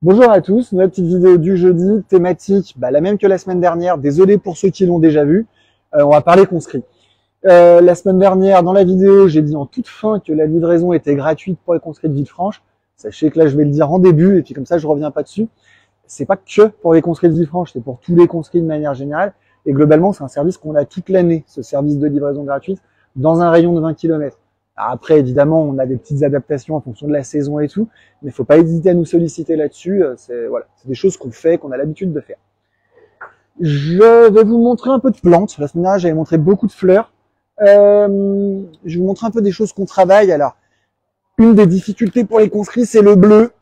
Bonjour à tous, nouvelle petite vidéo du jeudi, thématique la même que la semaine dernière. Désolé pour ceux qui l'ont déjà vu. On va parler conscrits. La semaine dernière, dans la vidéo, j'ai dit en toute fin que la livraison était gratuite pour les conscrits de Villefranche. Sachez que là, je vais le dire en début, et puis comme ça, je reviens pas dessus. C'est pas que pour les conscrits de Villefranche, c'est pour tous les conscrits de manière générale. Et globalement, c'est un service qu'on a toute l'année, ce service de livraison gratuite, dans un rayon de 20 km. Alors après, évidemment, on a des petites adaptations en fonction de la saison et tout, mais il faut pas hésiter à nous solliciter là-dessus. C'est des choses qu'on fait, qu'on a l'habitude de faire. Je vais vous montrer un peu de plantes. La semaine dernière, j'avais montré beaucoup de fleurs. Je vais vous montrer un peu des choses qu'on travaille. Alors, une des difficultés pour les conscrits, c'est le bleu.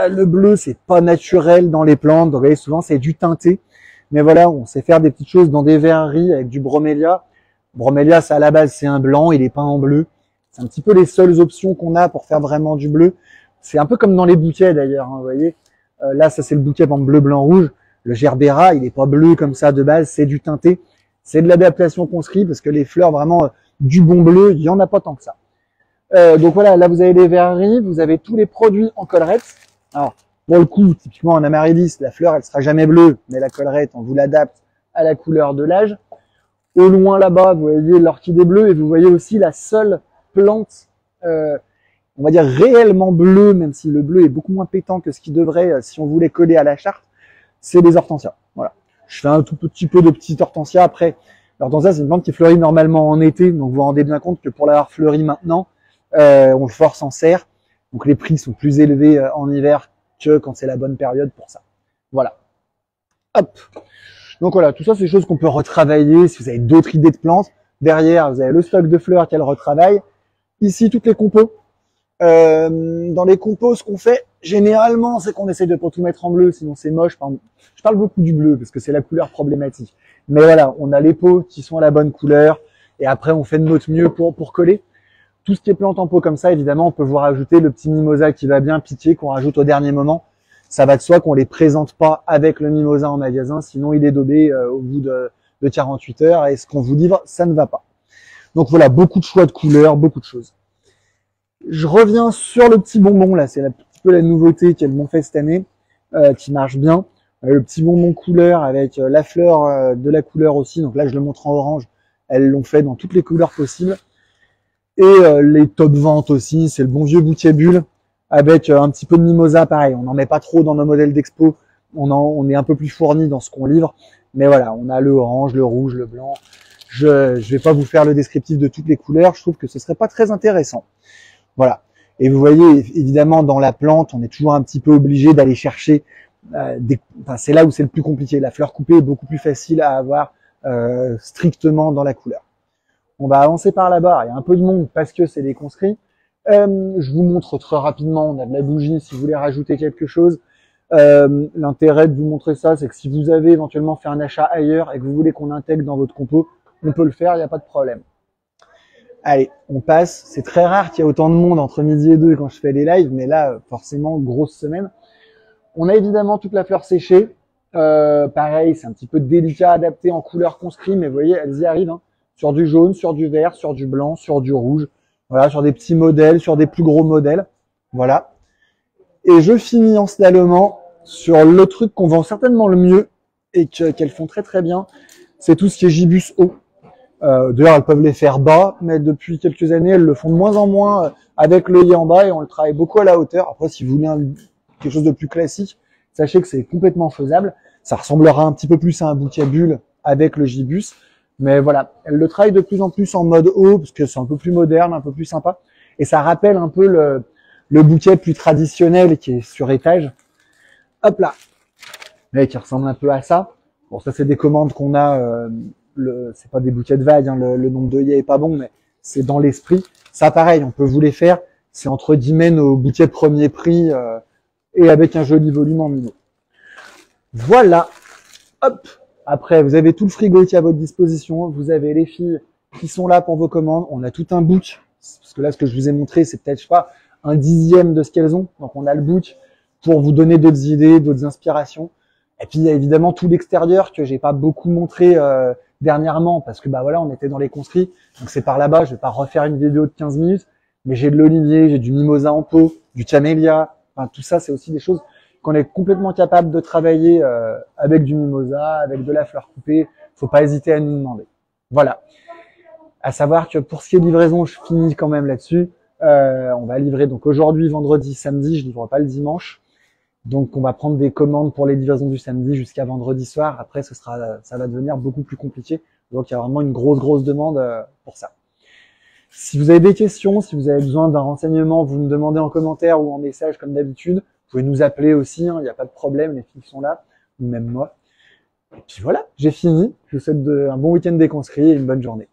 Le bleu, c'est pas naturel dans les plantes. Donc, vous voyez, souvent, c'est du teinté. Mais voilà, on sait faire des petites choses dans des verreries avec du bromélia. Bromélia, ça à la base, c'est un blanc, il est peint en bleu. C'est un petit peu les seules options qu'on a pour faire vraiment du bleu. C'est un peu comme dans les bouquets d'ailleurs, hein, vous voyez. Là, ça c'est le bouquet en bleu, blanc, rouge. Le gerbera, il est pas bleu comme ça de base, c'est du teinté. C'est de l'adaptation conscrit parce que les fleurs vraiment du bon bleu, il y en a pas tant que ça. Donc voilà, là vous avez les verreries, vous avez tous les produits en collerette. Alors pour le coup, typiquement en amaryllis, la fleur elle sera jamais bleue, mais la collerette on vous l'adapte à la couleur de l'âge. Au loin là-bas, vous voyez l'orchidée bleue et vous voyez aussi la seule plante, on va dire réellement bleue, même si le bleu est beaucoup moins pétant que ce qui devrait si on voulait coller à la charte, c'est les hortensias. Voilà. Je fais un tout petit peu de petites hortensias. Après, l'hortensia, c'est une plante qui fleurit normalement en été, donc vous vous rendez bien compte que pour l'avoir fleuri maintenant, on le force en serre, donc les prix sont plus élevés en hiver que quand c'est la bonne période pour ça. Voilà. Hop. Donc voilà, tout ça, c'est des choses qu'on peut retravailler. Si vous avez d'autres idées de plantes, derrière, vous avez le stock de fleurs qu'elle retravaille. Ici, toutes les compos. Dans les compos, ce qu'on fait, généralement, c'est qu'on essaie de pas tout mettre en bleu, sinon c'est moche. Je parle beaucoup du bleu, parce que c'est la couleur problématique. Mais voilà, on a les pots qui sont à la bonne couleur, et après, on fait de notre mieux pour coller. Tout ce qui est plante en pot comme ça, évidemment, on peut vous rajouter le petit mimosa qui va bien piquer, qu'on rajoute au dernier moment. Ça va de soi qu'on les présente pas avec le mimosa en magasin, sinon il est daubé au bout de 48 heures, et ce qu'on vous livre, ça ne va pas. Donc voilà, beaucoup de choix de couleurs, beaucoup de choses. Je reviens sur le petit bonbon, là, c'est un petit peu la nouveauté qu'elles m'ont fait cette année, qui marche bien. Le petit bonbon couleur avec la fleur de la couleur aussi, donc là je le montre en orange, elles l'ont fait dans toutes les couleurs possibles. Et les top ventes aussi, c'est le bon vieux bouquet bulle, avec un petit peu de mimosa, pareil, on n'en met pas trop dans nos modèles d'expo, on est un peu plus fourni dans ce qu'on livre, mais voilà, on a le orange, le rouge, le blanc. Je vais pas vous faire le descriptif de toutes les couleurs, je trouve que ce serait pas très intéressant. Voilà. Et vous voyez, évidemment, dans la plante, on est toujours un petit peu obligé d'aller chercher c'est là où c'est le plus compliqué. La fleur coupée est beaucoup plus facile à avoir strictement dans la couleur. On va avancer par là-bas. Il y a un peu de monde parce que c'est des conscrits. Je vous montre très rapidement. On a de la bougie si vous voulez rajouter quelque chose. L'intérêt de vous montrer ça, c'est que si vous avez éventuellement fait un achat ailleurs et que vous voulez qu'on intègre dans votre compo, on peut le faire, il n'y a pas de problème. Allez, on passe. C'est très rare qu'il y ait autant de monde entre midi et 2 quand je fais des lives, mais là, forcément, grosse semaine. On a évidemment toute la fleur séchée. Pareil, c'est un petit peu délicat à adapter en couleur conscrit, mais vous voyez, elles y arrivent. Hein. Sur du jaune, sur du vert, sur du blanc, sur du rouge. Voilà, sur des petits modèles, sur des plus gros modèles. Voilà. Et je finis en slalomant sur le truc qu'on vend certainement le mieux et qu'elles font très très bien. C'est tout ce qui est gibus haut. D'ailleurs, elles peuvent les faire bas, mais depuis quelques années, elles le font de moins en moins avec l'œillet en bas et on le travaille beaucoup à la hauteur. Après, si vous voulez quelque chose de plus classique, sachez que c'est complètement faisable. Ça ressemblera un petit peu plus à un bouquet bulle avec le gibus. Mais voilà, elles le travaillent de plus en plus en mode haut, parce que c'est un peu plus moderne, un peu plus sympa. Et ça rappelle un peu le bouquet plus traditionnel qui est sur étage. Hop là, mais qui ressemble un peu à ça. Bon, ça c'est des commandes qu'on a... c'est pas des bouquets de vagues, hein, le nombre d'œillets est pas bon, mais c'est dans l'esprit. Ça, pareil, on peut vous les faire. C'est entre guillemets nos bouquets premier prix et avec un joli volume en mino. Voilà. Hop. Après, vous avez tout le frigo qui est à votre disposition. Vous avez les filles qui sont là pour vos commandes. On a tout un book. Parce que là, ce que je vous ai montré, c'est peut-être, je sais pas, un dixième de ce qu'elles ont. Donc, on a le book pour vous donner d'autres idées, d'autres inspirations. Et puis, il y a évidemment tout l'extérieur que j'ai pas beaucoup montré dernièrement parce que voilà, on était dans les conscrits, donc c'est par là-bas. Je vais pas refaire une vidéo de 15 minutes, mais j'ai de l'olivier, j'ai du mimosa en pot, du camélia, enfin tout ça, c'est aussi des choses qu'on est complètement capable de travailler avec du mimosa, avec de la fleur coupée, faut pas hésiter à nous demander. Voilà. À savoir que pour ce qui est livraison, je finis quand même là-dessus. On va livrer donc aujourd'hui, vendredi, samedi, je livre pas le dimanche. Donc on va prendre des commandes pour les livraisons du samedi jusqu'à vendredi soir. Après, ça va devenir beaucoup plus compliqué. Donc il y a vraiment une grosse demande pour ça. Si vous avez des questions, si vous avez besoin d'un renseignement, vous me demandez en commentaire ou en message comme d'habitude. Vous pouvez nous appeler aussi, il n'y a pas de problème, les filles sont là, ou même moi. Et puis voilà, j'ai fini. Je vous souhaite un bon week-end déconstruit et une bonne journée.